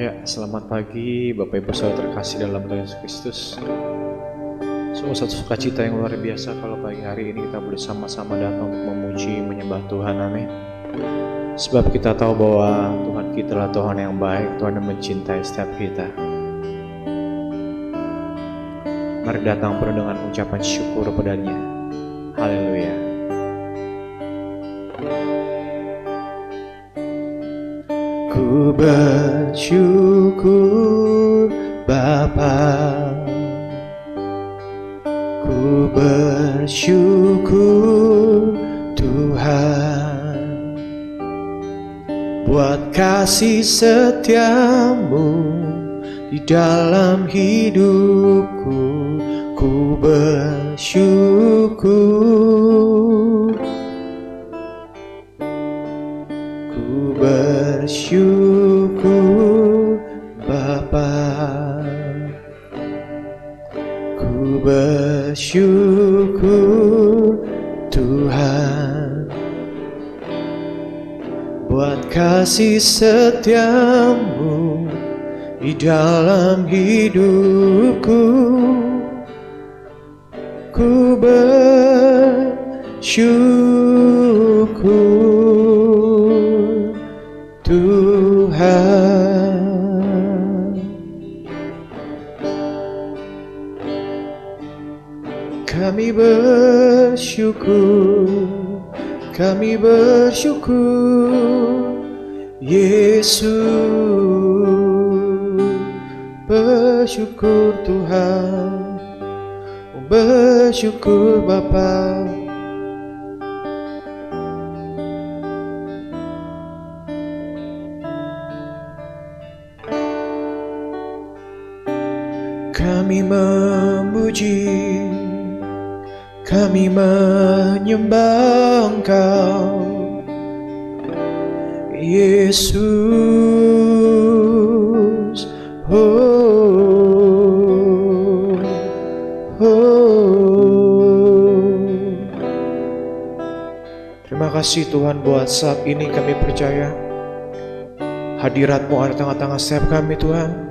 Ya, selamat pagi Bapak Ibu Saudara terkasih dalam Tuhan Yesus Kristus. Sungguh satu sukacita yang luar biasa kalau pagi hari ini kita bersama-sama datang untuk memuji, menyembah Tuhan, amin. Sebab kita tahu bahwa Tuhan kita adalah Tuhan yang baik, Tuhan yang mencintai setiap kita. Mari datang penuh dengan ucapan syukur padanya. Haleluya. Ku bersyukur Bapa, ku bersyukur Tuhan, buat kasih setiamu di dalam hidupku. Ku bersyukur, ku bersyukur Bapa, ku bersyukur Tuhan, buat kasih setiamu di dalam hidupku. Ku bersyukur Tuhan. Kami bersyukur Yesus, bersyukur Tuhan, bersyukur Bapa. Kami memuji, kami menyembah Engkau Yesus. Terima kasih Tuhan buat saat ini kami percaya hadirat-Mu ada di tengah-tengah setiap kami Tuhan.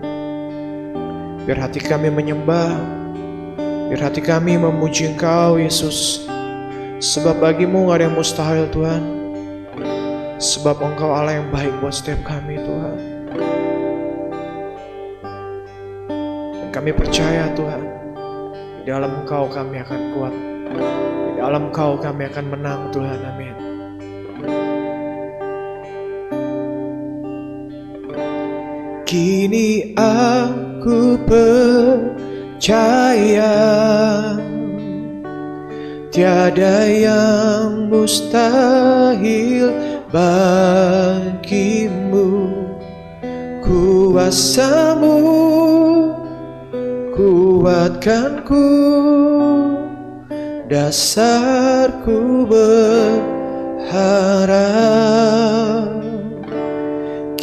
Biar hati kami menyembah, biar hati kami memuji Engkau Yesus. Sebab bagimu gak ada yang mustahil Tuhan. Sebab Engkau Allah yang baik buat setiap kami Tuhan. Dan kami percaya Tuhan, di dalam Engkau kami akan kuat, di dalam Engkau kami akan menang Tuhan, amin. Kini aku percaya tiada yang mustahil bagimu. Kuasa-Mu kuatkanku, dasarku berharap.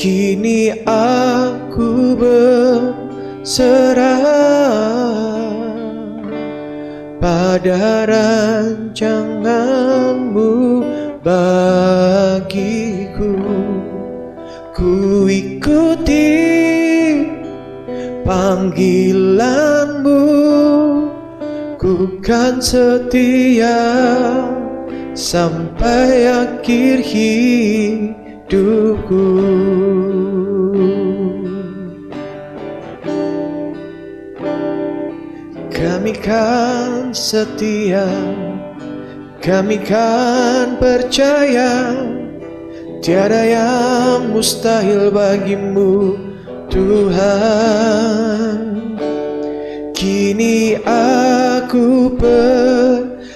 Kini aku berserah pada rancangan-Mu bagiku. Ku ikuti panggilan-Mu, ku kan setia sampai akhir hidupku. Kami kan setia, kami kan percaya, tiada yang mustahil bagimu Tuhan. Kini aku percaya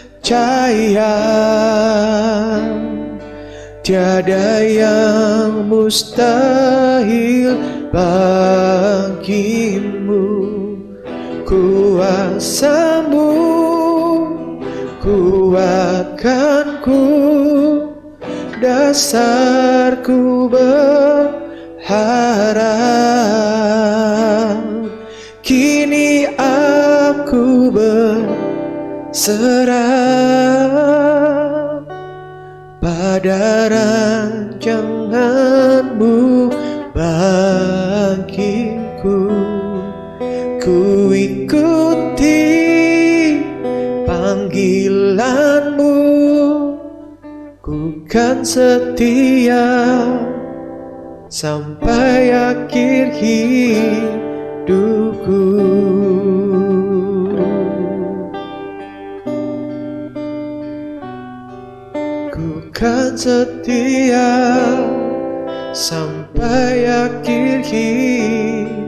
tiada yang mustahil bagimu. Kuasa-Mu kuatkanku, dasarku berharap. Kini aku berserah pada rancangan-Mu bagi panggilanmu, ku kan setia sampai akhir hidupku. Ku kan setia sampai akhir hidupku.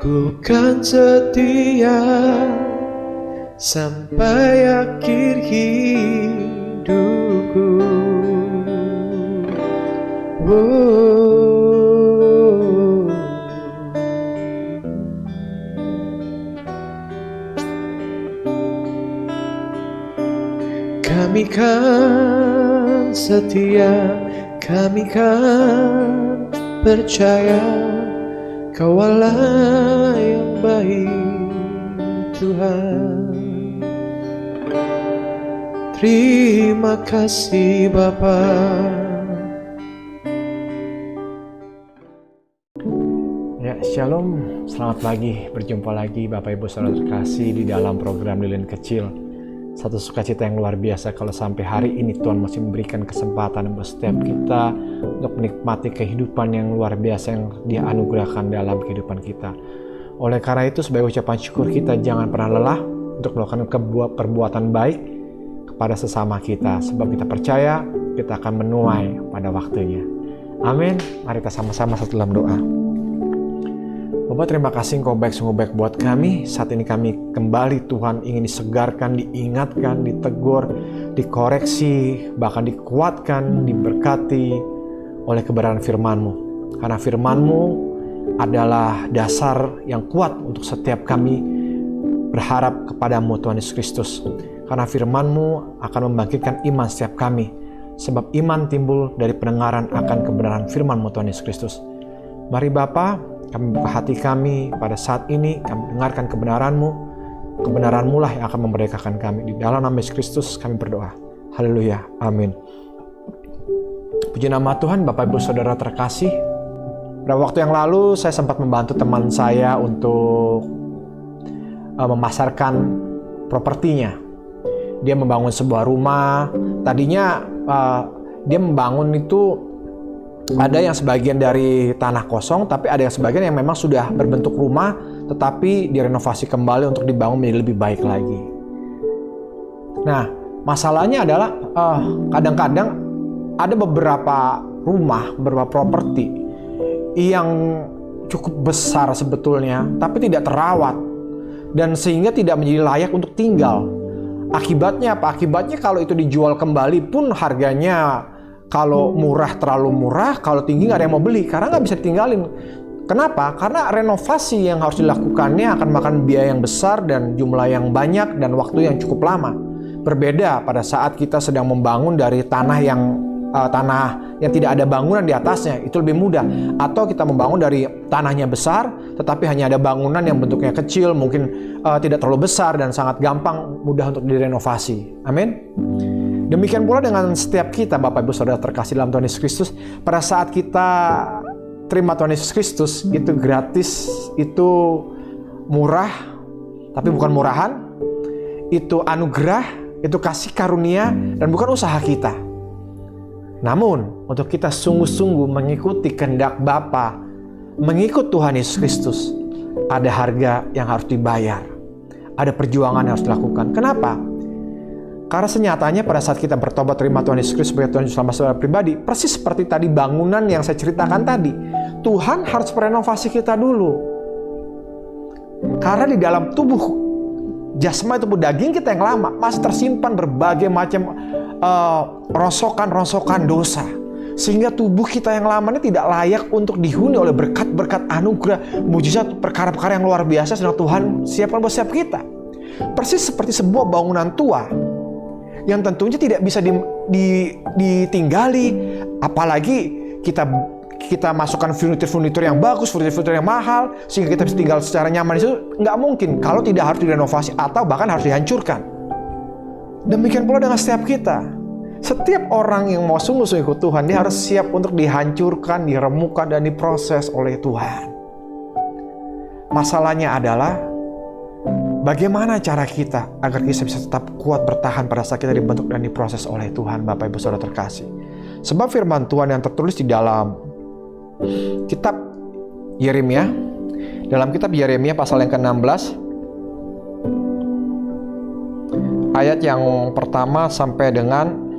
Ku kan setia sampai akhir hidupku. Kami kan setia, kami kan percaya, Kau Allah yang baik, Tuhan. Terima kasih Bapa. Ya, Shalom, selamat pagi, berjumpa lagi Bapak Ibu Saudara terkasih di dalam program Lilin Kecil. Satu sukacita yang luar biasa kalau sampai hari ini Tuhan masih memberikan kesempatan buat setiap kita untuk menikmati kehidupan yang luar biasa yang Dia anugerahkan dalam kehidupan kita. Oleh karena itu, sebagai ucapan syukur kita jangan pernah lelah untuk melakukan perbuatan baik kepada sesama kita, sebab kita percaya kita akan menuai pada waktunya. Amin. Mari kita sama-sama satu dalam doa. Bapak, terima kasih Engkau baik, sungguh baik buat kami. Saat ini kami kembali Tuhan ingin disegarkan, diingatkan, ditegur, dikoreksi, bahkan dikuatkan, diberkati oleh kebenaran firman-Mu. Karena firman-Mu adalah dasar yang kuat untuk setiap kami berharap kepadamu Tuhan Yesus Kristus. Karena firman-Mu akan membangkitkan iman setiap kami. Sebab iman timbul dari pendengaran akan kebenaran firman-Mu Tuhan Yesus Kristus. Mari Bapa, kami buka hati kami pada saat ini, kami dengarkan kebenaran-Mu. Kebenaran-Mu lah yang akan memerdekakan kami. Di dalam nama Yesus Kristus kami berdoa. Haleluya. Amin. Puji nama Tuhan, Bapak Ibu Saudara terkasih. Pada waktu yang lalu saya sempat membantu teman saya untuk memasarkan propertinya. Dia membangun sebuah rumah. Tadinya dia membangun itu ada yang sebagian dari tanah kosong, tapi ada yang sebagian yang memang sudah berbentuk rumah, tetapi direnovasi kembali untuk dibangun menjadi lebih baik lagi. Nah, masalahnya adalah kadang-kadang ada beberapa rumah, beberapa properti yang cukup besar sebetulnya, tapi tidak terawat, dan sehingga tidak menjadi layak untuk tinggal. Akibatnya apa? Akibatnya kalau itu dijual kembali pun harganya kalau murah terlalu murah, kalau tinggi nggak ada yang mau beli karena nggak bisa ditinggalin. Kenapa? Karena renovasi yang harus dilakukannya akan makan biaya yang besar dan jumlah yang banyak dan waktu yang cukup lama. Berbeda pada saat kita sedang membangun dari tanah yang tidak ada bangunan di atasnya, itu lebih mudah. Atau kita membangun dari tanahnya besar, tetapi hanya ada bangunan yang bentuknya kecil, mungkin tidak terlalu besar dan sangat gampang, mudah untuk direnovasi. Amin. Demikian pula dengan setiap kita, Bapak Ibu Saudara terkasih dalam Tuhan Yesus Kristus. Pada saat kita terima Tuhan Yesus Kristus, itu gratis, itu murah, tapi bukan murahan. Itu anugerah, itu kasih karunia, dan bukan usaha kita. Namun, untuk kita sungguh-sungguh mengikuti kehendak Bapa, mengikut Tuhan Yesus Kristus, ada harga yang harus dibayar. Ada perjuangan yang harus dilakukan. Kenapa? Karena senyatanya pada saat kita bertobat terima Tuhan Yesus Kristus sebagai Tuhan Yesus Selamat secara pribadi, persis seperti tadi bangunan yang saya ceritakan tadi, Tuhan harus merenovasi kita dulu. Karena di dalam tubuh jasmani, tubuh daging kita yang lama masih tersimpan berbagai macam rosokan-rosokan dosa. Sehingga tubuh kita yang lama ini tidak layak untuk dihuni oleh berkat-berkat anugerah, mujizat, perkara-perkara yang luar biasa sedang Tuhan siapkan buat setiap kita. Persis seperti sebuah bangunan tua yang tentunya tidak bisa ditinggali, apalagi kita masukkan furnitur yang bagus, furnitur yang mahal, sehingga kita bisa tinggal secara nyaman. Itu nggak mungkin kalau tidak harus direnovasi atau bahkan harus dihancurkan. Demikian pula dengan setiap kita. Setiap orang yang mau sungguh-sungguh ikut Tuhan, dia harus siap untuk dihancurkan, diremukkan, dan diproses oleh Tuhan. Masalahnya adalah bagaimana cara kita agar kita bisa tetap kuat bertahan pada saat kita dibentuk dan diproses oleh Tuhan, Bapak Ibu Saudara terkasih. Sebab firman Tuhan yang tertulis di dalam kitab Yeremia, dalam kitab Yeremia pasal yang ke-16, ayat yang pertama sampai dengan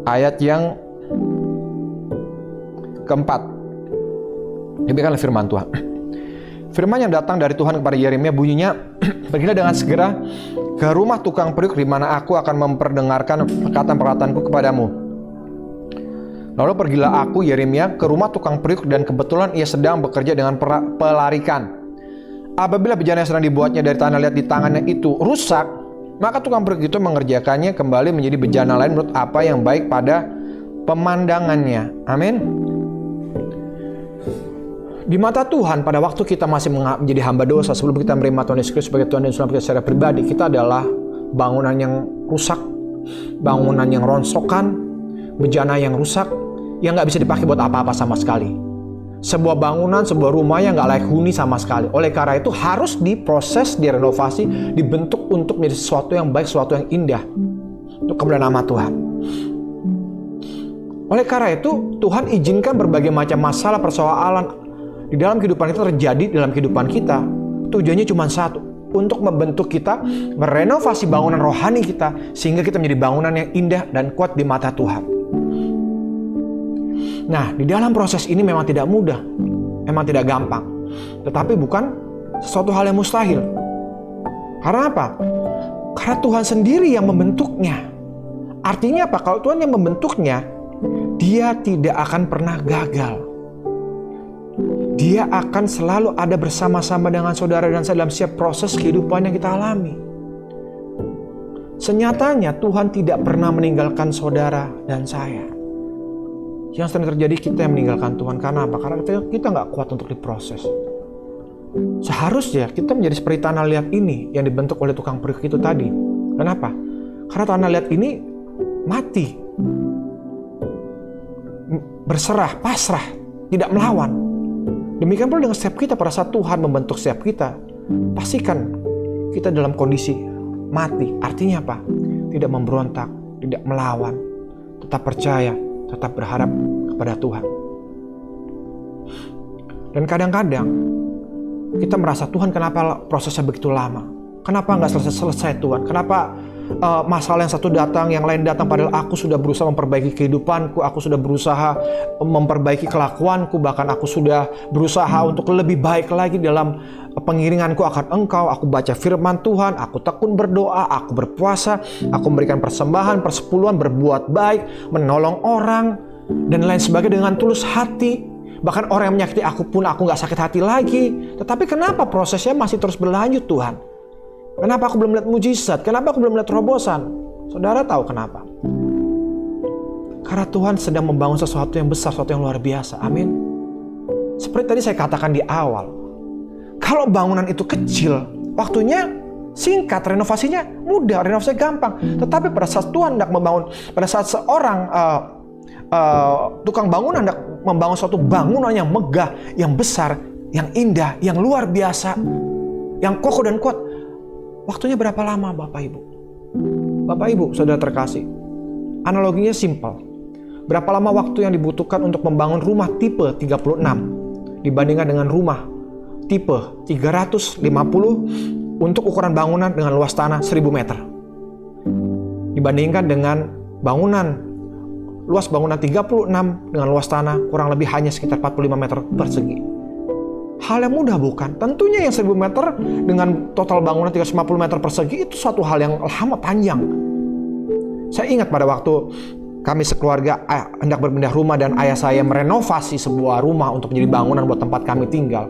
ayat yang keempat. Demikianlah firman Tuhan. Firman yang datang dari Tuhan kepada Yeremia bunyinya, pergilah dengan segera ke rumah tukang periuk di mana aku akan memperdengarkan perkataan-perkataanku kepadamu. Lalu pergilah aku, Yeremia, ke rumah tukang periuk dan kebetulan ia sedang bekerja dengan pelarikan. Apabila bejana yang sedang dibuatnya dari tanah liat di tangannya itu rusak, maka tukang periuk itu mengerjakannya kembali menjadi bejana lain menurut apa yang baik pada pemandangannya. Amin. Di mata Tuhan, pada waktu kita masih menjadi hamba dosa, sebelum kita menerima Tuhan Yesus Kristus sebagai Tuhan dan Juru Selamat kita secara pribadi, kita adalah bangunan yang rusak, bangunan yang ronsokan, bejana yang rusak, yang nggak bisa dipakai buat apa-apa sama sekali. Sebuah bangunan, sebuah rumah yang nggak layak huni sama sekali. Oleh karena itu harus diproses, direnovasi, dibentuk untuk menjadi sesuatu yang baik, sesuatu yang indah untuk kemuliaan nama Tuhan. Oleh karena itu Tuhan izinkan berbagai macam masalah, persoalan di dalam kehidupan kita terjadi dalam kehidupan kita. Tujuannya cuma satu, untuk membentuk kita, merenovasi bangunan rohani kita sehingga kita menjadi bangunan yang indah dan kuat di mata Tuhan. Nah, di dalam proses ini memang tidak mudah, memang tidak gampang, tetapi bukan sesuatu hal yang mustahil. Karena apa? Karena Tuhan sendiri yang membentuknya. Artinya apa? Kalau Tuhan yang membentuknya, Dia tidak akan pernah gagal. Dia akan selalu ada bersama-sama dengan saudara dan saya dalam setiap proses kehidupan yang kita alami. Senyatanya Tuhan tidak pernah meninggalkan saudara dan saya. Yang sering terjadi kita yang meninggalkan Tuhan. Karena apa? Karena kita nggak kuat untuk diproses. Seharusnya kita menjadi seperti tanah liat ini yang dibentuk oleh tukang periuk itu tadi. Kenapa? Karena tanah liat ini mati, berserah, pasrah, tidak melawan. Demikian pula dengan setiap kita pada saat Tuhan membentuk setiap kita, pastikan kita dalam kondisi mati. Artinya apa? Tidak memberontak, tidak melawan, tetap percaya, tetap berharap kepada Tuhan. Dan kadang-kadang kita merasa, Tuhan kenapa prosesnya begitu lama? Kenapa nggak selesai-selesai Tuhan? Kenapa masalah yang satu datang, yang lain datang, padahal aku sudah berusaha memperbaiki kehidupanku, aku sudah berusaha memperbaiki kelakuanku, bahkan aku sudah berusaha untuk lebih baik lagi dalam pengiringanku akan Engkau. Aku baca firman Tuhan, aku tekun berdoa, aku berpuasa, aku memberikan persembahan, persepuluhan, berbuat baik, menolong orang, dan lain sebagainya dengan tulus hati. Bahkan orang yang menyakiti aku pun aku gak sakit hati lagi. Tetapi kenapa prosesnya masih terus berlanjut Tuhan? Kenapa aku belum melihat mujizat? Kenapa aku belum melihat terobosan? Saudara tahu kenapa? Karena Tuhan sedang membangun sesuatu yang besar, sesuatu yang luar biasa. Amin. Seperti tadi saya katakan di awal, kalau bangunan itu kecil, waktunya singkat, renovasinya mudah, renovasinya gampang. Tetapi pada saat Tuhan hendak membangun, pada saat seorang tukang bangunan hendak membangun suatu bangunan yang megah, yang besar, yang indah, yang luar biasa, yang kokoh dan kuat, waktunya berapa lama Bapak Ibu? Bapak Ibu, saudara terkasih, analoginya simpel. Berapa lama waktu yang dibutuhkan untuk membangun rumah tipe 36 dibandingkan dengan rumah tipe 350 untuk ukuran bangunan dengan luas tanah 1000 meter. Dibandingkan dengan luas bangunan 36 dengan luas tanah kurang lebih hanya sekitar 45 meter persegi. Hal yang mudah bukan? Tentunya yang 1000 meter dengan total bangunan 350 meter persegi itu suatu hal yang lama panjang. Saya ingat pada waktu kami sekeluarga hendak berpindah rumah dan ayah saya merenovasi sebuah rumah untuk menjadi bangunan buat tempat kami tinggal.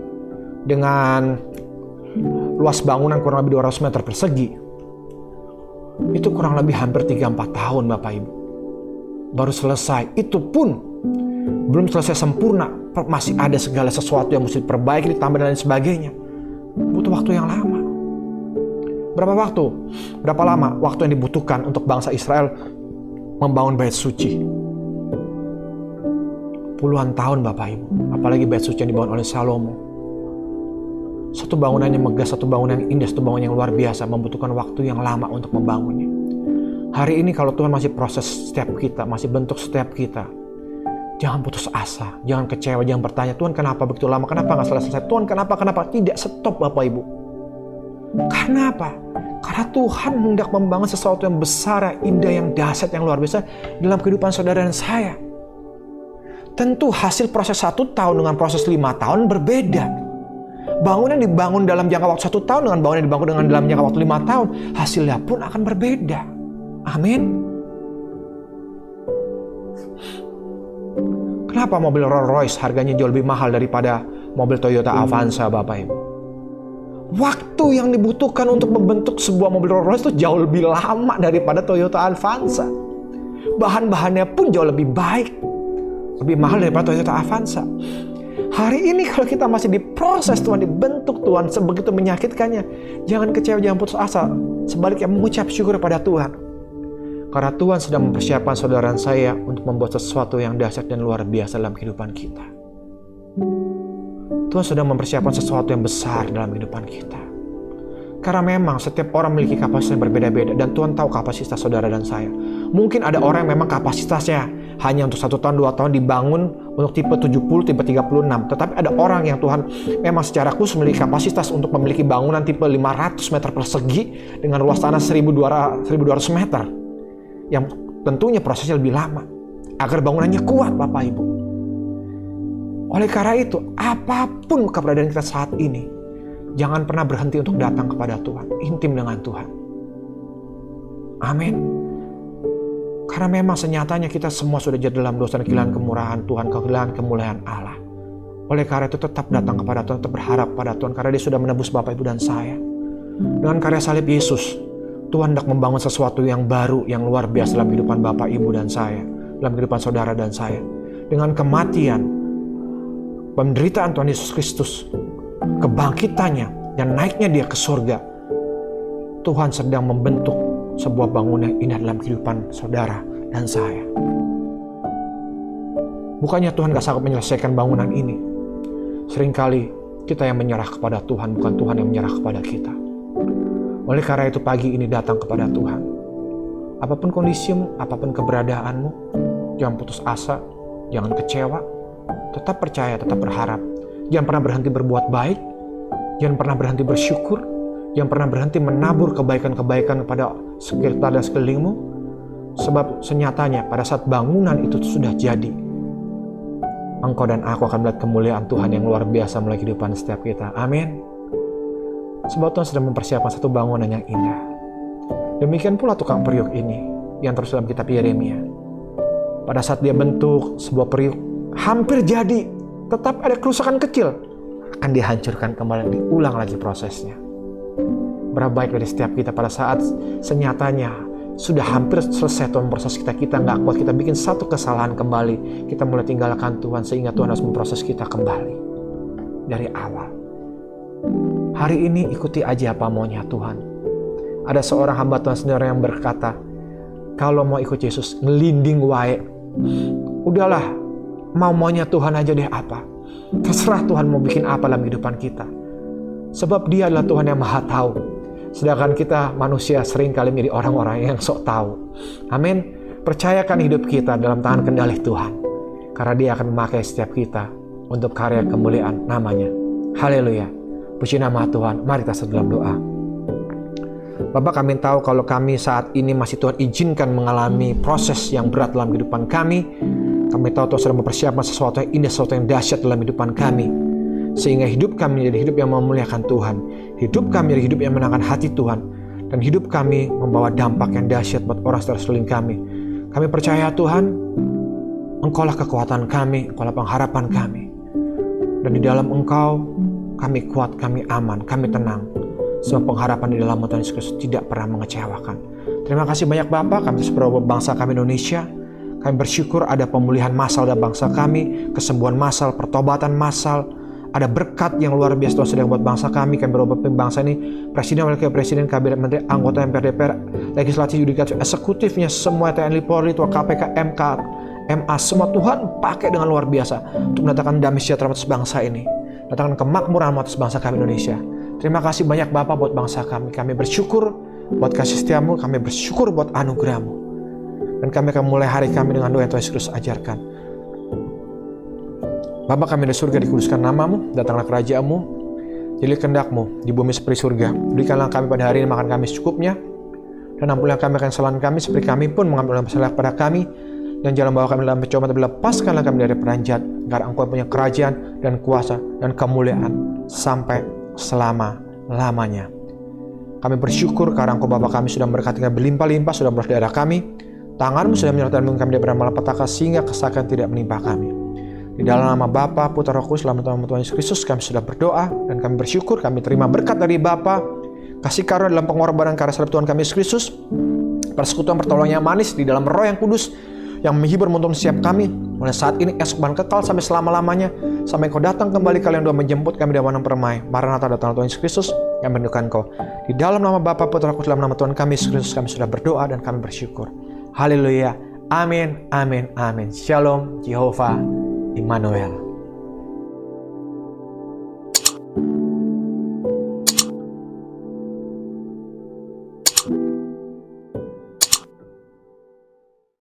Dengan luas bangunan kurang lebih 200 meter persegi. Itu kurang lebih hampir 3-4 tahun Bapak Ibu. Baru selesai. Itu pun belum selesai sempurna. Masih ada segala sesuatu yang mesti diperbaiki, ditambah dan lain sebagainya. Butuh waktu yang lama. Berapa waktu? Berapa lama waktu yang dibutuhkan untuk bangsa Israel membangun bait suci? Puluhan tahun Bapak Ibu. Apalagi bait suci yang dibangun oleh Salomo. Satu bangunan yang megah, satu bangunan yang indah, satu bangunan yang luar biasa, membutuhkan waktu yang lama untuk membangunnya. Hari ini kalau Tuhan masih proses setiap kita, masih bentuk setiap kita, jangan putus asa, jangan kecewa, jangan bertanya, Tuhan kenapa begitu lama, kenapa nggak selesai? Tuhan kenapa? Tidak, stop Bapak Ibu. Karena apa? Karena Tuhan hendak membangun sesuatu yang besar, yang indah, yang dahsyat, yang luar biasa dalam kehidupan saudara dan saya. Tentu hasil proses 1 tahun dengan proses 5 tahun berbeda. Bangunan dibangun dalam jangka waktu 1 tahun dengan bangunan dibangun dengan dalam jangka waktu 5 tahun, hasilnya pun akan berbeda. Amin. Kenapa mobil Rolls Royce harganya jauh lebih mahal daripada mobil Toyota Avanza, Bapak Ibu? Waktu yang dibutuhkan untuk membentuk sebuah mobil Rolls Royce itu jauh lebih lama daripada Toyota Avanza. Bahan-bahannya pun jauh lebih baik, lebih mahal daripada Toyota Avanza. Hari ini kalau kita masih diproses Tuhan, dibentuk Tuhan, sebegitu menyakitkannya, jangan kecewa, jangan putus asa. Sebaliknya mengucap syukur kepada Tuhan. Karena Tuhan sedang mempersiapkan saudara dan saya untuk membuat sesuatu yang dahsyat dan luar biasa dalam kehidupan kita. Tuhan sedang mempersiapkan sesuatu yang besar dalam kehidupan kita. Karena memang setiap orang memiliki kapasitas yang berbeda-beda, dan Tuhan tahu kapasitas saudara dan saya. Mungkin ada orang yang memang kapasitasnya hanya untuk 1 tahun, 2 tahun dibangun untuk tipe 70, tipe 36. Tetapi ada orang yang Tuhan memang secara khusus memiliki kapasitas untuk memiliki bangunan tipe 500 meter persegi dengan luas tanah 1.200 meter. Yang tentunya prosesnya lebih lama agar bangunannya kuat, Bapak Ibu. Oleh karena itu, apapun keberadaan kita saat ini, jangan pernah berhenti untuk datang kepada Tuhan, intim dengan Tuhan. Amin. Karena memang senyatanya kita semua sudah jatuh dalam dosa dan kehilangan kemurahan Tuhan, kehilangan kemuliaan Allah. Oleh karena itu tetap datang kepada Tuhan, tetap berharap pada Tuhan, karena Dia sudah menebus Bapak Ibu dan saya. Dengan karya salib Yesus, Tuhan hendak membangun sesuatu yang baru, yang luar biasa dalam kehidupan Bapak Ibu dan saya, dalam kehidupan saudara dan saya. Dengan kematian, penderitaan Tuhan Yesus Kristus, kebangkitannya, dan naiknya Dia ke surga, Tuhan sedang membentuk sebuah bangunan indah dalam kehidupan saudara dan saya. Bukannya Tuhan gak sanggup menyelesaikan bangunan ini. Seringkali kita yang menyerah kepada Tuhan, bukan Tuhan yang menyerah kepada kita. Oleh karena itu pagi ini datang kepada Tuhan. Apapun kondisimu, apapun keberadaanmu, jangan putus asa, jangan kecewa, tetap percaya, tetap berharap. Jangan pernah berhenti berbuat baik, jangan pernah berhenti bersyukur, jangan pernah berhenti menabur kebaikan-kebaikan kepada sekitar dan sekelilingmu. Sebab senyatanya pada saat bangunan itu sudah jadi, engkau dan aku akan melihat kemuliaan Tuhan yang luar biasa melalui kehidupan setiap kita. Amin. Sebab Tuhan sedang mempersiapkan satu bangunan yang indah. Demikian pula tukang periuk ini yang terus dalam kitab Yeremia. Pada saat dia bentuk sebuah periuk hampir jadi, tetap ada kerusakan kecil, akan dihancurkan kembali, diulang lagi prosesnya. Berapa baik dari setiap kita pada saat senyatanya sudah hampir selesai Tuhan proses kita nggak kuat, kita bikin satu kesalahan kembali, kita mulai tinggalkan Tuhan sehingga Tuhan harus memproses kita kembali dari awal. Hari ini ikuti aja apa maunya Tuhan. Ada seorang hamba Tuhan sendiri yang berkata, kalau mau ikut Yesus, ngelinding wae. Udahlah, maunya Tuhan aja deh apa. Terserah Tuhan mau bikin apa dalam kehidupan kita. Sebab Dia adalah Tuhan yang maha tahu. Sedangkan kita manusia sering kali menjadi orang-orang yang sok tahu. Amin. Percayakan hidup kita dalam tangan kendali Tuhan. Karena Dia akan memakai setiap kita untuk karya kemuliaan namanya. Haleluya. Puji nama Tuhan. Mari kita dalam doa. Bapak, kami tahu kalau kami saat ini masih Tuhan izinkan mengalami proses yang berat dalam kehidupan kami. Kami tahu Tuhan sedang mempersiapkan sesuatu yang indah, sesuatu yang dahsyat dalam kehidupan kami. Sehingga hidup kami menjadi hidup yang memuliakan Tuhan. Hidup kami menjadi hidup yang menangkan hati Tuhan. Dan hidup kami membawa dampak yang dahsyat buat orang sekeliling kami. Kami percaya Tuhan, Engkaulah kekuatan kami, Engkaulah pengharapan kami. Dan di dalam Engkau, kami kuat, kami aman, kami tenang. Sebab pengharapan di dalam Tuhan Yesus Kristus tidak pernah mengecewakan. Terima kasih banyak Bapak, kami seluruh bangsa kami Indonesia. Kami bersyukur ada pemulihan massal dalam bangsa kami, kesembuhan massal, pertobatan massal. ada berkat yang luar biasa Tuhan sedang buat bangsa kami berubah bangsa ini, presiden, wakil presiden, kabinet, menteri, anggota MPR, DPR, legislatif, yudikatif, eksekutifnya, semua TNI, Polri, Tuhan KPK, MK, MA, semua Tuhan pakai dengan luar biasa untuk mendatangkan damai sejahtera atas bangsa ini, datangkan kemakmuran atas bangsa kami Indonesia. Terima kasih banyak Bapak buat bangsa kami. Kami bersyukur buat kasih setiamu, kami bersyukur buat anugerahmu. Dan kami akan mulai hari kami dengan doa yang Tuhan Yesus Kristus ajarkan. Bapa kami di surga, dikuduskan namamu, datanglah kerajaanmu, jadilah kehendakmu di bumi seperti surga. Berikanlah kami pada hari ini makan kami secukupnya, dan ampunilah kami akan kesalahan kami, seperti kami pun mengampuni kesalahan pada kami. Dan jangan bawa kami dalam pencobaan, tapi lepaskanlah kami dari peranjat, karena Engkau punya kerajaan dan kuasa dan kemuliaan sampai selama-lamanya. Kami bersyukur karena Engkau Bapa kami sudah memberkati kami berlimpah-limpah, sudah membelas daerah kami. Tangan-Mu sudah menyertai kami dari malapetaka sehingga kesakitan tidak menimpa kami. Di dalam nama Bapa, Putra, Roh Kudus, dalam nama Tuhan Yesus Kristus, kami sudah berdoa dan kami bersyukur, kami terima berkat dari Bapa, kasih karunia dalam pengorbanan karya salib Tuhan kami Yesus Kristus, persekutuan pertolongan yang manis di dalam Roh yang Kudus yang menghibur menuntun setiap kami mulai saat ini, esok bahkan kekal sampai selama-lamanya, sampai Kau datang kembali kalian doa menjemput kami dari mana permai. Maranatha, datang Tuhan Yesus Kristus yang merindukan Kau. Di dalam nama Bapa, Putra, Roh Kudus, dalam nama Tuhan kami Yesus Kristus, kami sudah berdoa dan kami bersyukur. Haleluya. Amin, amin, amin. Shalom, Jehovah Immanuel.